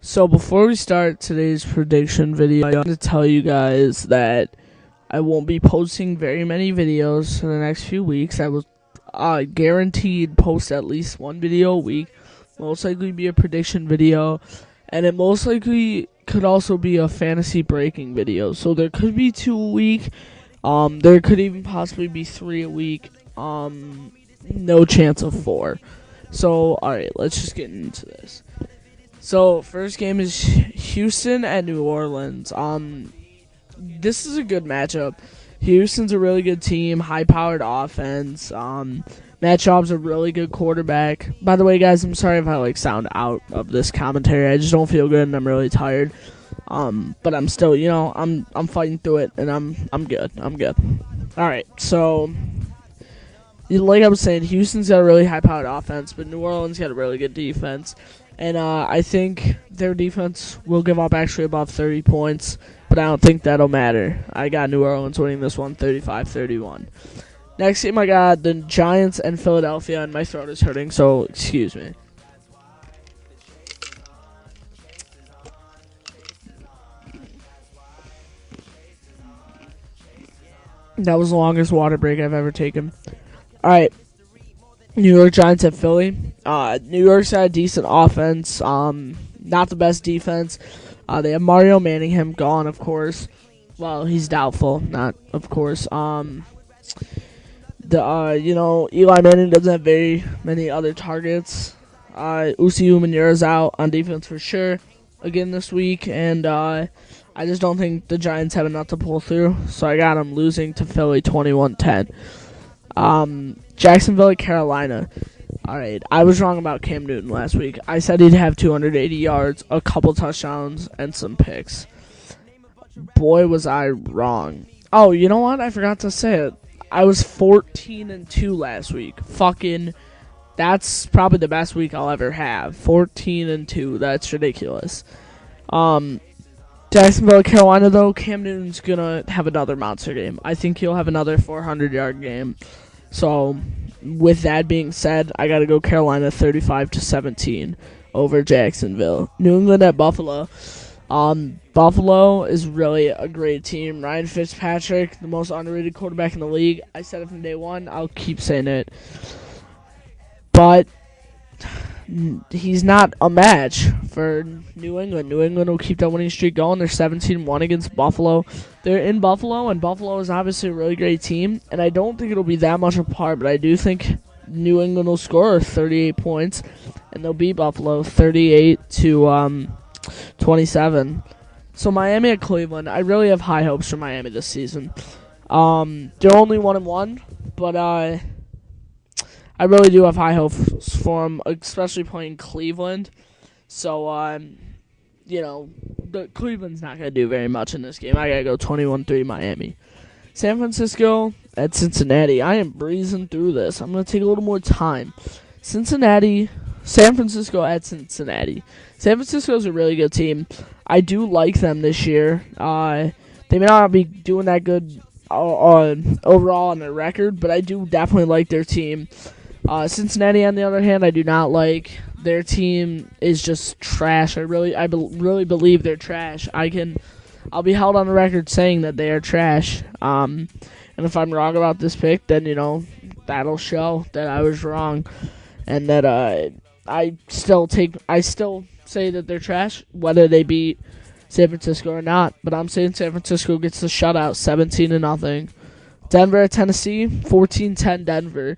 So before we start today's prediction video, I want to tell you guys that I won't be posting very many videos in the next few weeks. I will guaranteed post at least one video a week. Most likely be a prediction video, and it most likely could also be a fantasy breaking video. So there could be 2 a week. There could even possibly be 3 a week. No chance of 4. So alright, let's just get into this. So, first game is Houston at New Orleans. This is a good matchup. Houston's a really good team, high-powered offense. Matt Schaub's a really good quarterback. By the way, guys, I'm sorry if I sound out of this commentary. I just don't feel good and I'm really tired. But I'm still, I'm fighting through it and I'm good. I'm good. All right, so like I was saying, Houston's got a really high-powered offense, but New Orleans got a really good defense. And I think their defense will give up actually above 30 points, but I don't think that'll matter. I got New Orleans winning this one 35-31. Next game, I got the Giants and Philadelphia, and my throat is hurting, so excuse me. That was the longest water break I've ever taken. All right. New York Giants at Philly. New York's got a decent offense. Not the best defense. They have Mario Manningham gone, of course. Well, he's doubtful. Not, of course. Eli Manning doesn't have very many other targets. Usi Umanura's out on defense for sure again this week, and I just don't think the Giants have enough to pull through. So I got them losing to Philly 21-10. Jacksonville at Carolina. Alright, I was wrong about Cam Newton last week. I said he'd have 280 yards, a couple touchdowns, and some picks. Boy, was I wrong. Oh, you know what? I forgot to say it. I was 14-2 last week. That's probably the best week I'll ever have. 14-2. That's ridiculous. Jacksonville, Carolina, though, Cam Newton's going to have another monster game. I think he'll have another 400-yard game. So, with that being said, I got to go Carolina 35-17 over Jacksonville. New England at Buffalo. Buffalo is really a great team. Ryan Fitzpatrick, the most underrated quarterback in the league. I said it from day one. I'll keep saying it. But he's not a match for New England. New England will keep that winning streak going. They're 17-1 against Buffalo. They're in Buffalo, and Buffalo is obviously a really great team. And I don't think it'll be that much apart, but I do think New England will score 38 points, and they'll beat Buffalo 38-27. So Miami at Cleveland. I really have high hopes for Miami this season. They're only 1-1, but I really do have high hopes for them, especially playing Cleveland. So, the Cleveland's not going to do very much in this game. I got to go 21-3 Miami. San Francisco at Cincinnati. I am breezing through this. I'm going to take a little more time. San Francisco at Cincinnati. San Francisco's a really good team. I do like them this year. They may not be doing that good overall on their record, but I do definitely like their team. Cincinnati, on the other hand, I do not like. Their team is just trash. I really believe they're trash. I'll be held on the record saying that they are trash. And if I'm wrong about this pick, then that'll show that I was wrong, and that I still say that they're trash, whether they beat San Francisco or not. But I'm saying San Francisco gets the shutout, 17-0. Denver at Tennessee, 14-10 Denver.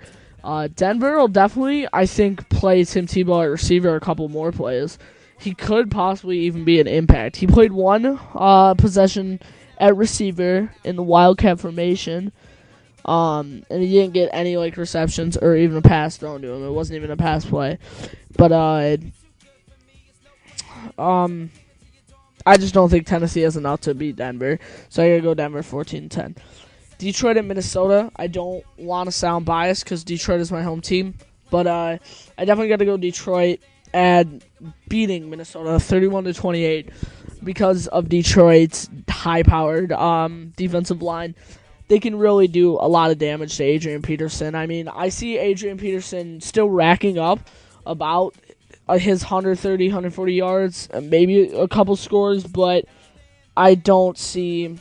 Denver will definitely, I think, play Tim Tebow at receiver a couple more plays. He could possibly even be an impact. He played one possession at receiver in the Wildcat formation, and he didn't get any receptions or even a pass thrown to him. It wasn't even a pass play. But I just don't think Tennessee has enough to beat Denver, so I gotta go Denver 14-10. Detroit at Minnesota. I don't want to sound biased because Detroit is my home team, but I definitely got to go Detroit and beating Minnesota 31-28 because of Detroit's high-powered defensive line. They can really do a lot of damage to Adrian Peterson. I mean, I see Adrian Peterson still racking up about his 130, 140 yards, and maybe a couple scores, but I don't see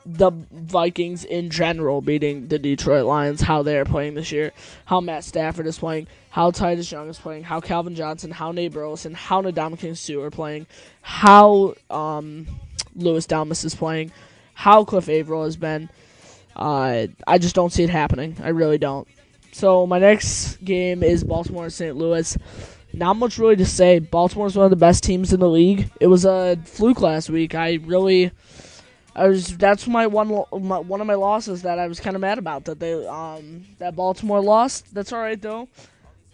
the Vikings in general beating the Detroit Lions, how they're playing this year, how Matt Stafford is playing, how Titus Young is playing, how Calvin Johnson, how Nate Burleson, how Ndamukong Suh are playing, how Louis Dalmas is playing, how Cliff Averill has been. I just don't see it happening. I really don't. So my next game is Baltimore and St. Louis. Not much really to say. Baltimore's one of the best teams in the league. It was a fluke last week. That's one of my losses that I was kind of mad about, that that Baltimore lost. That's all right though.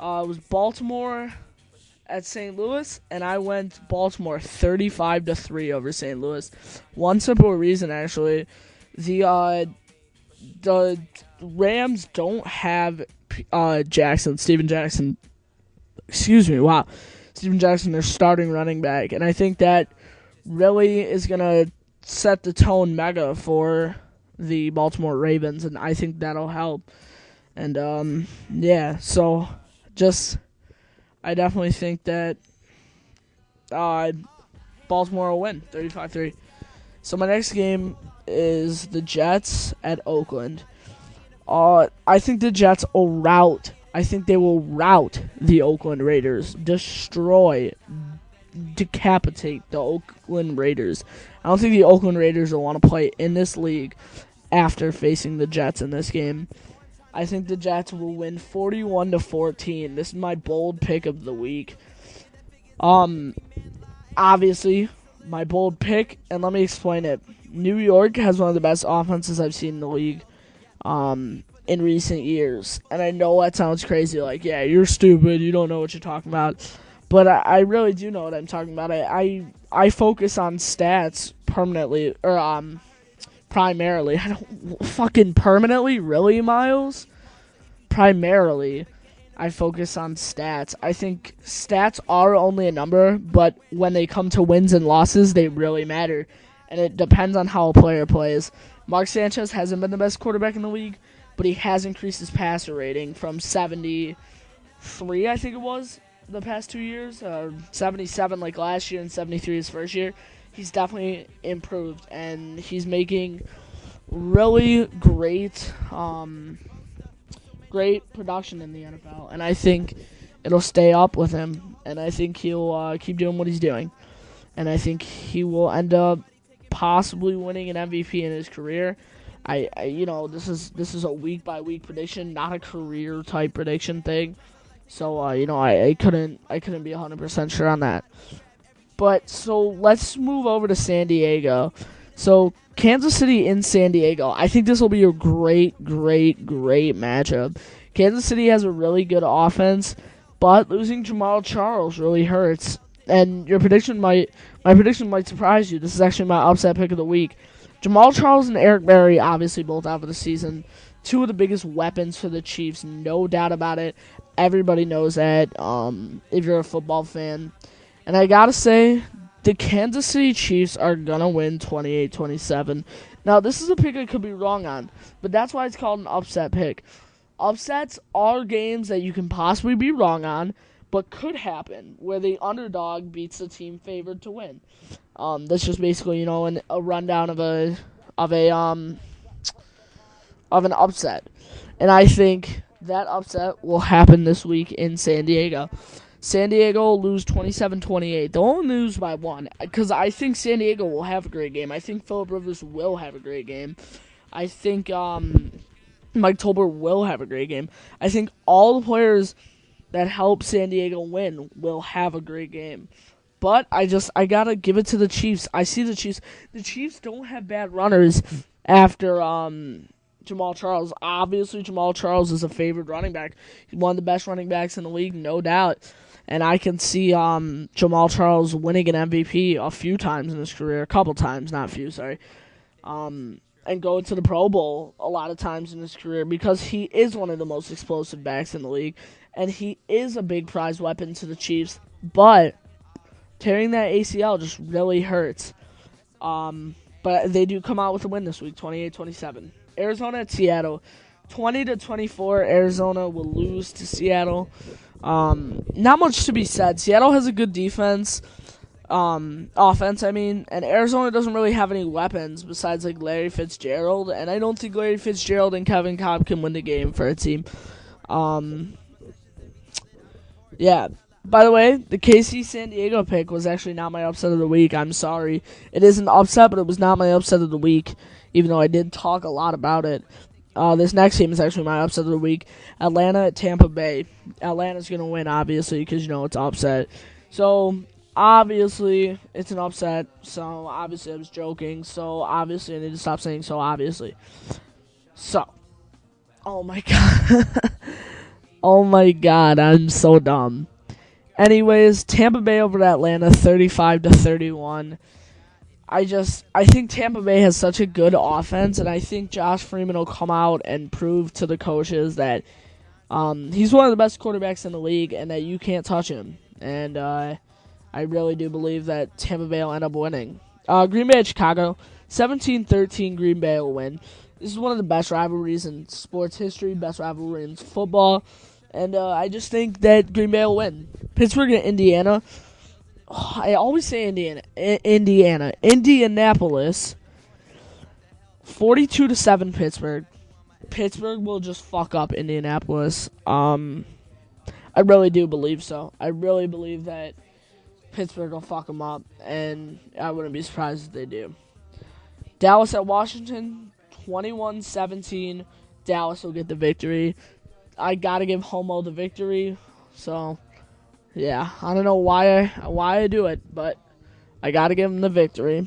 It was Baltimore at St. Louis, and I went Baltimore 35-3 over St. Louis. One simple reason, actually, the Rams don't have Steven Jackson. Excuse me. Wow, Steven Jackson, their starting running back, and I think that really is gonna set the tone mega for the Baltimore Ravens, and I think that'll help. And yeah, so I definitely think that Baltimore will win 35-3. So my next game is the Jets at Oakland. I think the Jets will rout. I think they will rout the Oakland Raiders, decapitate the Oakland Raiders. I don't think the Oakland Raiders will want to play in this league after facing the Jets in this game. I think the Jets will win 41-14. This is my bold pick of the week. Obviously, my bold pick, and let me explain it. New York has one of the best offenses I've seen in the league in recent years. And I know that sounds crazy, like, yeah, you're stupid, you don't know what you're talking about. But I really do know what I'm talking about. I focus on stats permanently, or primarily. I don't fucking permanently, really, Miles? Primarily, I focus on stats. I think stats are only a number, but when they come to wins and losses, they really matter. And it depends on how a player plays. Mark Sanchez hasn't been the best quarterback in the league, but he has increased his passer rating from 73, I think it was, the past 2 years. 77 like last year and 73 his first year. He's definitely improved, and he's making really great production in the NFL, and I think it'll stay up with him, and I think he'll keep doing what he's doing, and I think he will end up possibly winning an MVP in his career. This is a week by week prediction, not a career type prediction thing. So I couldn't be 100% sure on that. But so let's move over to San Diego. So Kansas City in San Diego. I think this will be a great matchup. Kansas City has a really good offense, but losing Jamal Charles really hurts. And my prediction might surprise you. This is actually my upset pick of the week. Jamal Charles and Eric Berry, obviously both out for the season. Two of the biggest weapons for the Chiefs, no doubt about it. Everybody knows that if you're a football fan. And I gotta say, the Kansas City Chiefs are gonna win 28-27. Now, this is a pick I could be wrong on, but that's why it's called an upset pick. Upsets are games that you can possibly be wrong on, but could happen, where the underdog beats the team favored to win. That's just basically, a rundown of an upset. And I think that upset will happen this week in San Diego. San Diego will lose 27-28. They'll only lose by one, because I think San Diego will have a great game. I think Phillip Rivers will have a great game. I think Mike Tolbert will have a great game. I think all the players that help San Diego win will have a great game. But I gotta give it to the Chiefs. I see the Chiefs. The Chiefs don't have bad runners after Jamal Charles. Obviously, Jamal Charles is a favored running back. He's one of the best running backs in the league, no doubt. And I can see Jamal Charles winning an MVP a few times in his career. A couple times, not a few, sorry. And going to the Pro Bowl a lot of times in his career, because he is one of the most explosive backs in the league. And he is a big prize weapon to the Chiefs. But tearing that ACL just really hurts. But they do come out with a win this week, 28-27. Arizona at Seattle, 20-24. Arizona will lose to Seattle. Not much to be said. Seattle has a good defense, offense, and Arizona doesn't really have any weapons besides like Larry Fitzgerald, and I don't think Larry Fitzgerald and Kevin Kolb can win the game for a team. Yeah. By the way, the KC San Diego pick was actually not my upset of the week. I'm sorry. It is an upset, but it was not my upset of the week, even though I did talk a lot about it. This next game is actually my upset of the week. Atlanta at Tampa Bay. Atlanta's going to win, obviously, because, it's upset. So, obviously, it's an upset. So, obviously, I was joking. So, obviously, I need to stop saying so obviously. So, oh my God. Oh my God, I'm so dumb. Anyways, Tampa Bay over to Atlanta, 35-31. I think Tampa Bay has such a good offense, and I think Josh Freeman will come out and prove to the coaches that he's one of the best quarterbacks in the league and that you can't touch him. And I really do believe that Tampa Bay will end up winning. Green Bay at Chicago, 17-13, Green Bay will win. This is one of the best rivalries in sports history, best rivalry in football. And I just think that Green Bay will win. Pittsburgh and Indiana. Oh, I always say Indianapolis. 42-7 Pittsburgh. Pittsburgh will just fuck up Indianapolis. I really do believe so. I really believe that Pittsburgh will fuck them up, and I wouldn't be surprised if they do. Dallas at Washington, 21-17. Dallas will get the victory. I gotta give Homo the victory, so yeah, I don't know why I do it, but I gotta give him the victory.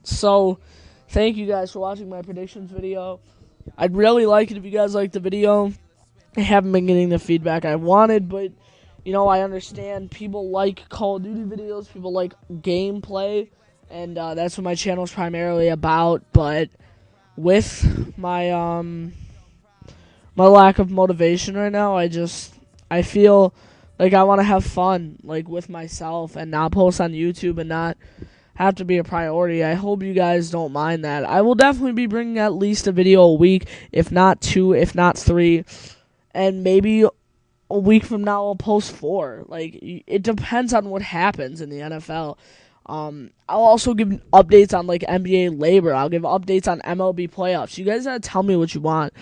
So, thank you guys for watching my predictions video. I'd really like it if you guys liked the video. I haven't been getting the feedback I wanted, but I understand people like Call of Duty videos, people like gameplay, and that's what my channel is primarily about. But with my my lack of motivation right now, I feel like I want to have fun, like, with myself and not post on YouTube and not have to be a priority. I hope you guys don't mind that. I will definitely be bringing at least a video a week, if not 2, if not 3, and maybe a week from now I'll post 4. Like, it depends on what happens in the NFL. I'll also give updates on, like, NBA labor. I'll give updates on MLB playoffs. You guys gotta tell me what you want.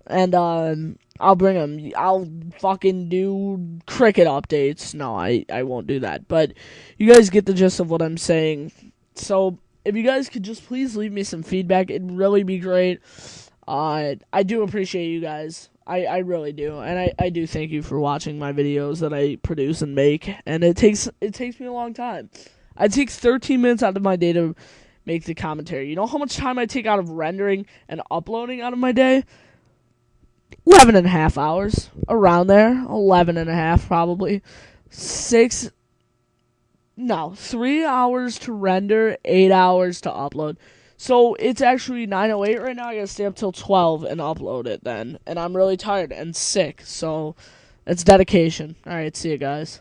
And I'll bring them. I'll fucking do cricket updates. No, I won't do that. But you guys get the gist of what I'm saying. So if you guys could just please leave me some feedback, it'd really be great. I do appreciate you guys. I really do. And I do thank you for watching my videos that I produce and make. And it takes me a long time. It takes 13 minutes out of my day to make the commentary. You know how much time I take out of rendering and uploading out of my day? 11.5 hours, around there, 11.5 probably. 3 hours to render, 8 hours to upload. So it's actually 9:08 right now. I gotta stay up till 12 and upload it then. And I'm really tired and sick, so it's dedication. Alright, see you guys.